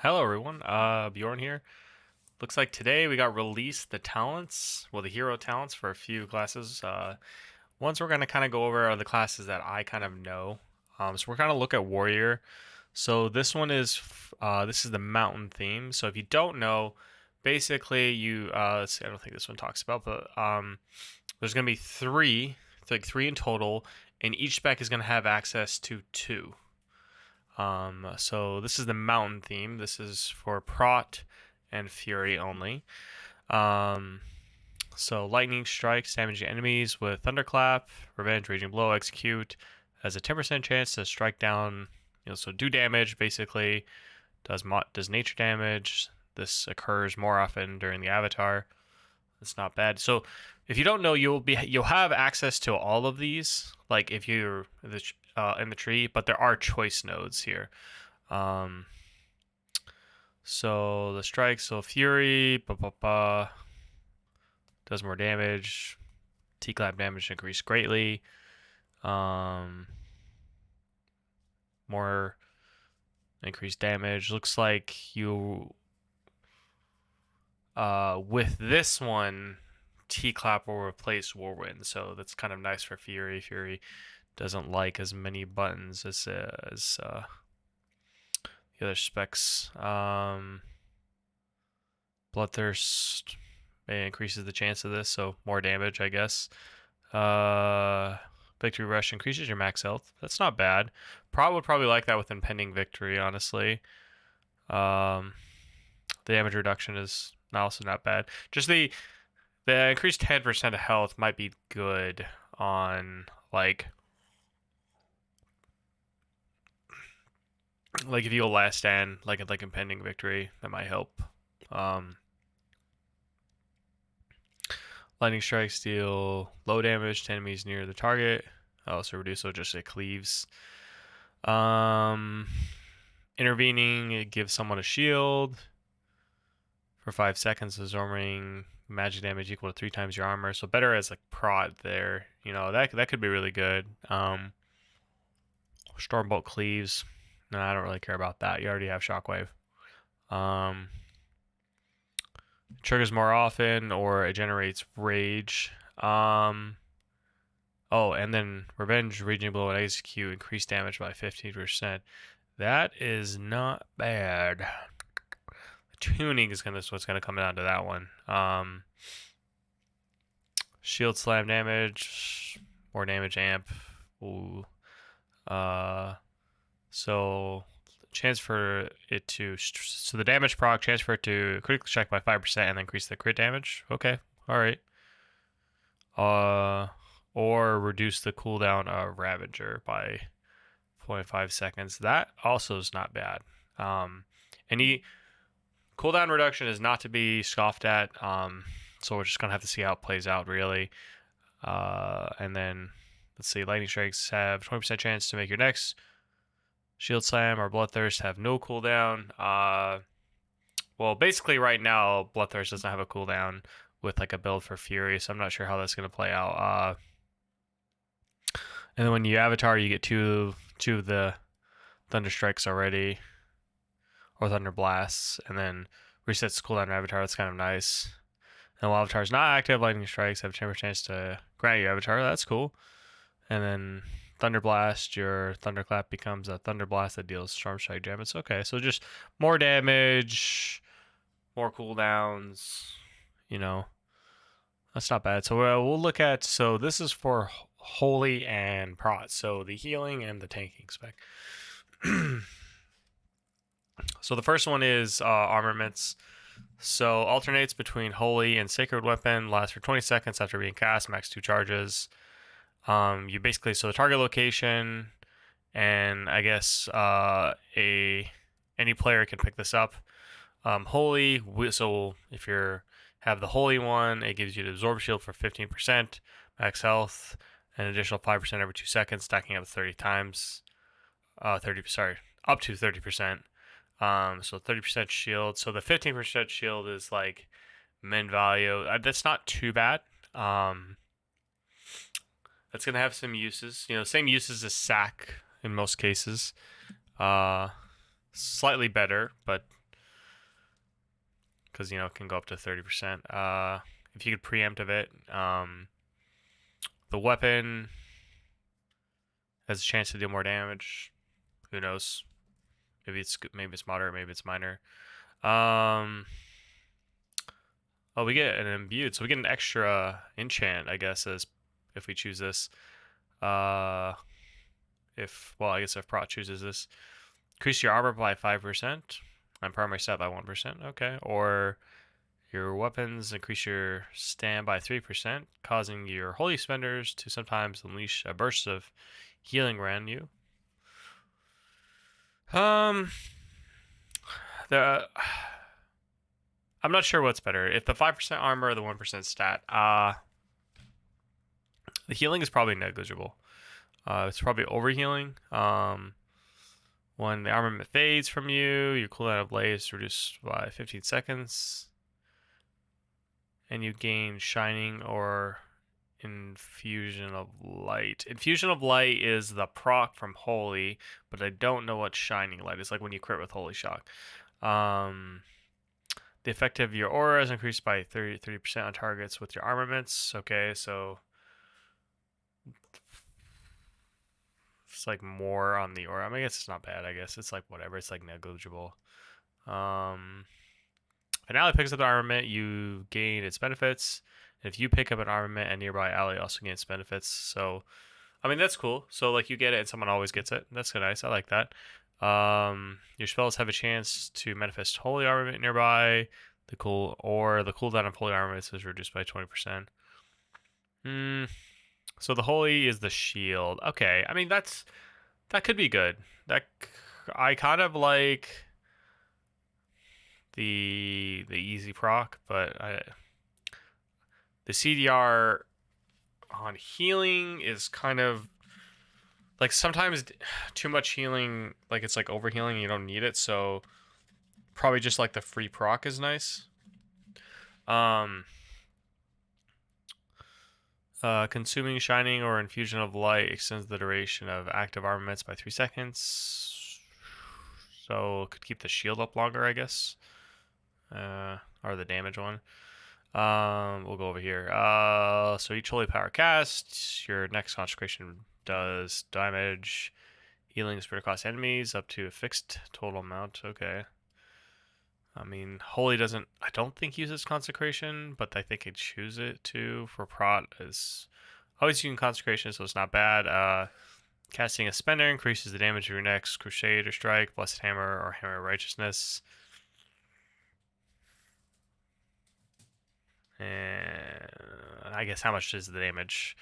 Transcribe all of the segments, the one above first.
Hello everyone, Bjorn here. Looks like today we got released the talents, well the hero talents for a few classes. Ones we're gonna kind of go over are the classes that I kind of know. So we're gonna look at warrior. So this one is this is the mountain theme. So if you don't know, basically you let's see, I don't think this one talks about, but there's gonna be three in total, and each spec is gonna have access to two. So this is the mountain theme. This is for Prot and Fury only. Um, so lightning strikes, damaging enemies with thunderclap, revenge, raging blow, execute. Has a 10% chance to strike down. So do damage basically. Does nature damage. This occurs more often during the avatar. It's not bad. So if you don't know, you'll have access to all of these. Like if you're in the tree, but there are choice nodes here. Um, so the strike, so Fury, does more damage. T-clap damage increased greatly. More increased damage. Looks like you with this one, T-clap will replace Whirlwind, so that's kind of nice for Fury. Fury doesn't like as many buttons as the other specs. Bloodthirst increases the chance of this, so more damage, I guess. Victory Rush increases your max health. That's not bad. Would probably like that with Impending Victory, honestly. The damage reduction is also not bad. Just the increased 10% of health might be good on like if you go last stand, like Impending Victory, that might help. Lightning strikes deal low damage to enemies near the target. Also reduce, so just it cleaves. Intervening, it gives someone a shield for 5 seconds, absorbing magic damage equal to 3 times your armor. So better as like prod there. That could be really good. Stormbolt cleaves. No, I don't really care about that. You already have Shockwave. Triggers more often, or it generates rage. Oh, and then Revenge, Raging Blow, and Execute increase damage by 15%. That is not bad. The tuning is what's gonna come down to that one. Shield Slam damage, more damage amp. Ooh. So chance for it to the damage proc, chance for it to critically strike by 5% and then increase the crit damage. Okay, all right. Or reduce the cooldown of Ravager by 0.5 seconds. That also is not bad. Any cooldown reduction is not to be scoffed at. So we're just gonna have to see how it plays out, really. And then let's see, lightning strikes have 20% chance to make your next shield slam or bloodthirst have no cooldown. Well, basically right now bloodthirst doesn't have a cooldown with like a build for Fury, so I'm not sure how that's gonna play out. And then when you avatar, you get two of the thunder strikes already, or thunder blasts, and then resets cooldown avatar. That's kind of nice. And while avatar is not active, lightning strikes have a 10% chance to grant you avatar. That's cool. And then Thunder Blast, your Thunderclap becomes a Thunder Blast that deals Storm Strike damage. Okay, so just more damage, more cooldowns, That's not bad. So we'll look at, so this is for Holy and Prot, so the healing and the tanking spec. So the first one is Armaments. So alternates between Holy and Sacred Weapon, lasts for 20 seconds after being cast, max 2 charges. You basically, so the target location, and I guess any player can pick this up. Holy, so if you have the Holy one, it gives you the Absorb Shield for 15%, max health, an additional 5% every 2 seconds, stacking up to 30 times. Up to 30%. So 30% shield. So the 15% shield is like min value. That's not too bad. That's gonna have some uses. Same uses as SAC in most cases. Slightly better, but because it can go up to 30%. If you could preemptive it, the weapon has a chance to do more damage. Who knows? Maybe it's moderate, maybe it's minor. Oh, we get an imbued, so we get an extra enchant, I guess, as if we choose this. I guess if Prot chooses this, increase your armor by 5% and primary stat by 1%. Okay, or your weapons increase your stand by 3%, causing your holy spenders to sometimes unleash a burst of healing around you. The I'm not sure what's better, if the 5% armor or the 1% stat. The healing is probably negligible. It's probably overhealing. When the armament fades from you, your cooldown of Blaze is reduced by 15 seconds. And you gain Shining or Infusion of Light. Infusion of Light is the proc from Holy, but I don't know what Shining Light is. Like when you crit with Holy Shock. The effect of your aura is increased by 30% on targets with your armaments. Okay, so it's like more on the aura. I mean, I guess it's not bad. I guess it's like whatever. It's like negligible. If an ally picks up the armament, you gain its benefits. If you pick up an armament, a nearby ally also gains benefits. So, I mean, that's cool. So, like, you get it and someone always gets it. That's nice. I like that. Your spells have a chance to manifest holy armament nearby. The cooldown of holy armaments is reduced by 20%. So the holy is the shield. Okay, I mean that could be good. I kind of like the easy proc, but the CDR on healing is kind of like sometimes too much healing, like it's like overhealing and you don't need it, so probably just like the free proc is nice. Consuming Shining or Infusion of Light extends the duration of active armaments by 3 seconds. So it could keep the shield up longer, I guess. Or the damage one. We'll go over here. So each holy power cast, your next consecration does damage. Healing spread across enemies up to a fixed total amount. Okay. I mean, holy doesn't, I don't think uses consecration, but I think it chooses it to for prot is always using consecration, so it's not bad. Casting a spender increases the damage of your next crusade or strike, blessed hammer or hammer of righteousness. And I guess how much is the damage?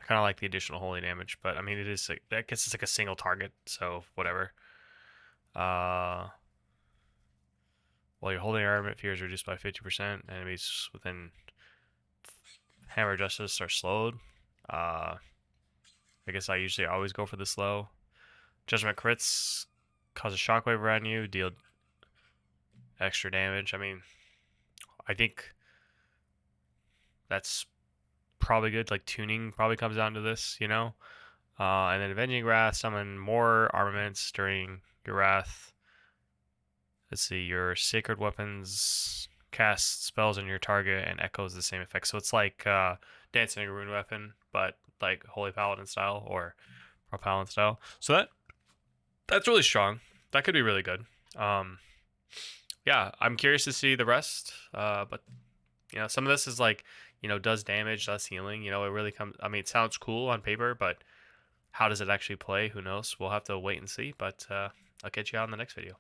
I kind of like the additional holy damage, but I mean, it is like, I guess it's like a single target, so whatever. While you're holding armament, fear is reduced by 50%. Enemies within hammer of justice are slowed. I guess I usually always go for the slow. Judgment crits cause a shockwave around you, deal extra damage. I mean, I think that's probably good. Like tuning probably comes down to this, And then Avenging Wrath, summon more armaments during your wrath. Let's see, your sacred weapons cast spells on your target and echoes the same effect. So it's like dancing a rune weapon, but like Holy Paladin style or Pro Paladin style. So that's really strong. That could be really good. Yeah, I'm curious to see the rest. But some of this is like, does damage, does healing. It really comes. I mean, it sounds cool on paper, but how does it actually play? Who knows? We'll have to wait and see. But I'll catch you on the next video.